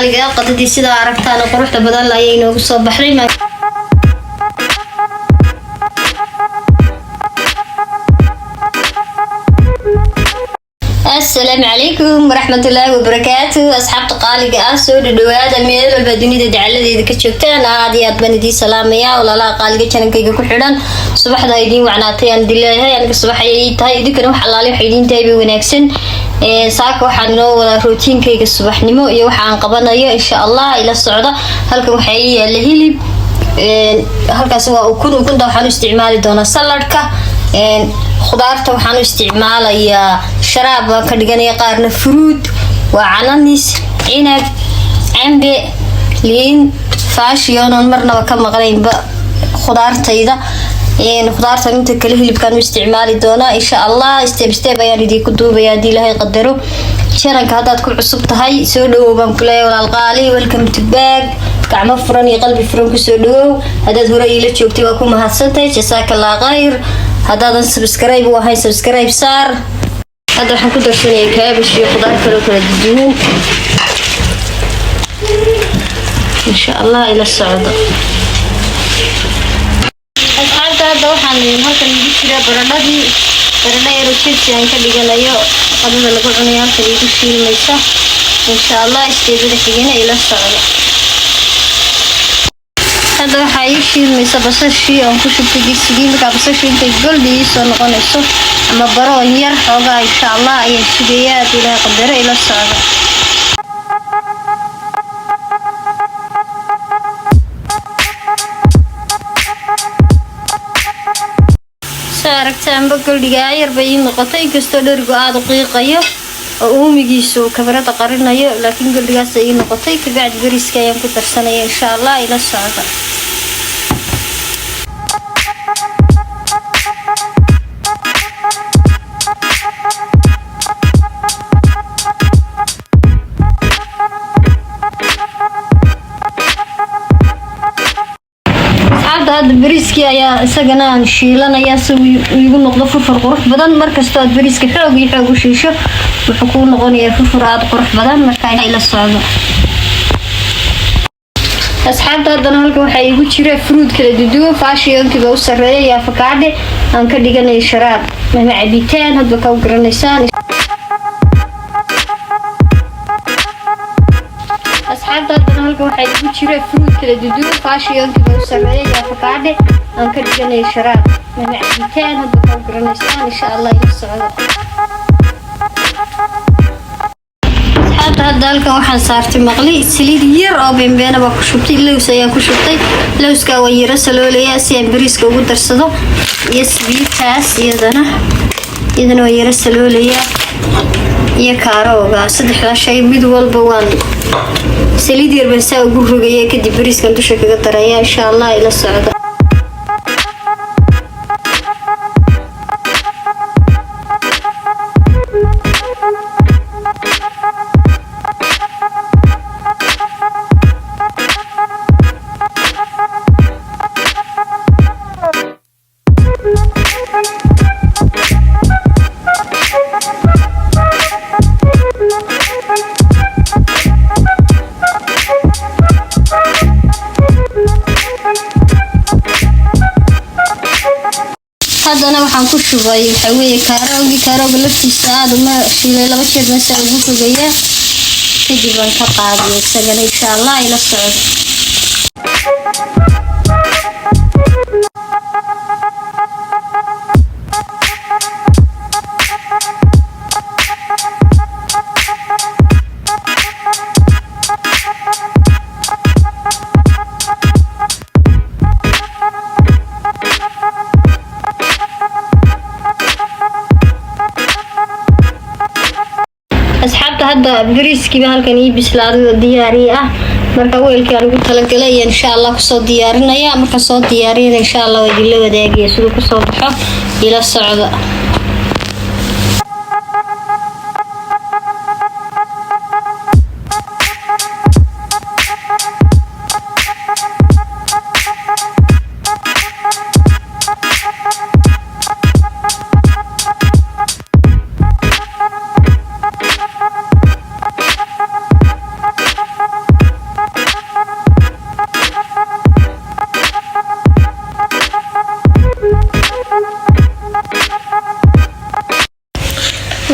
qaaliga qadadii sida aragtaan quruxda badan ayay inoogu soo baxday. السلام عليكم ورحمة الله وبركاته. أصحاب قالي سو دوادا ميل والبدوني دعالة إذا كشوفتان عادي أتبني دي سلامية ولا لا قالي كان كيجا كحران صباح دايدين وعناتي عند الله يعني الصباح يتاي دي كانوا حلالي حيدين تايبي ونكسن ساكو حنو ولا روتين كيجا الصباح نمو يوحى عن قبنا إن شاء الله إلى الصعدة هلكم حقيقي اللي هي هلكا سواء وكن ده حنو استعمالي دونا سلركا خضارته waxaan isticmaalayaa sharaab ka dhiganaya qaarna fruit waa cananis inab cambe liin faashiyon marnaba ka maqnaynba khudaartayda khudaarta inta kale hilibkan isticmaali doona insha Allah step ayaan idinku duubaya hadii Ilaahay qadaro channelka hadaad ku cusub tahay soo dhawow baan ku leeyahay walaal qaali welcome to back gacmo furan iyo qalbi furan ku soo dhawow hadaad hore ila joogtay waa ku mahadsantahay jazakallahu khayr هذا سبسكرايب وهاي سبسكرايب صار هذا حنكون درسنا كابش خضار كله جديد إن شاء الله إلى الصعدة. أصحاب هذا وحنا هذا اللي كده برنا يروشيت يعني كده جنايو قبل ما نقول أنا يا كده يشيل ميسا إن شاء الله استيبد حقنا إلى الصعدة. هذا حيشي ميسا بسشي أو كشوف تجي سجين بقى بسشي أنت تقول لي صنعون الصف أما برا يرحبا إن شاء الله أي شديات إلى قدر إلى الصعدة. ساركت عم بقول دقاير بين نقطتين كستدر قاعد دقيقة أمي جيسو كبرت قررنا لكن قل دقاس أي نقطتين كبعد بريس كيان كتر سنة إن شاء الله إلى الصعدة. هذا بريسكي يا سجنا شيلنا يا سوي يقول نقطة فرق قرح بدن مركز تاد بريسكي حاجة وشيشة وحكون غنية فرق قرح بدن مركز إلى الصعدة. أصحاب هذا نهلك وحيجوا شراء فروت كده دودو فاشيون كده وسرية يا فكادة أنك ديجنا الشراب مع عبيتين هذا كاو جرنسان. أصحاب هذا نهلك وحيجوا شراء فروت كده دودو فاشيون كده وسرية يا فكادة أنك ديجنا الشراب مع عبيتين هذا كاو جرنسان إن شاء الله يسعد. هذا لكم waxaan saartay maqli saliid yar oo beenbeena ba ku shubtay lows ayaa ku shubtay lowska way yara saloolaya si aan bariiska ugu darsado iyo saliidtaas iyadana way yara saloolaya iyo kaarooga saddexda shay mid walba waan saliid yar baan saa ugu rogaya kadib bariiskan dusha kaga daraya insha Allah ila socdo. هذا waxaan ku shubay waxa weeye kaarooga laftiisa aad uma shiilay laba jeer ma saa ugu fogaya kadib aan ka qaadiyo isagana insha Allah ila socdo. أصحاب هذا بريسكي بهالكن يبس لا ديارية مركا ويلكي أنا قلت لك لا إن شاء الله كصوت ديارنا يا مركا صوت ديارين إن شاء الله ويجي له وداقي سلوك صوت حق إلى الصعدة.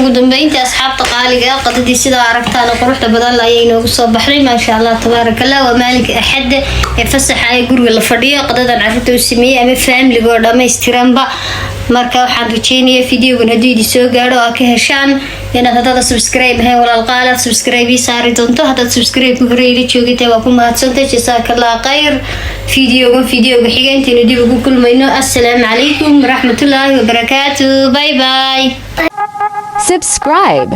ugu dambeyntii asxaabta qaaliga qadadii sida aragtaan quruxda badan la ayay noogu soo baxday ma sha Allah tabarakallah waa maalinka axad ee fasaxa ay guriga la fadhiyo qadadan carruurta u sameeyay ama family-go dhameystiranba marka waxaan rajeynayaa fiidiyogan haddii idin soo gaadho oo ka heshaan inaad hadda subscribe ahayn walaal qaalaad subscribe saari doonto hadda subscribe ku horeeyay joogtay waa ku mahadsantahay jazakallahu khayr fiidiyoga xiga intaanu dib ugu kulmayno assalaamu calaykum waraxmatullaahi wabarakaatuh bye bye Subscribe.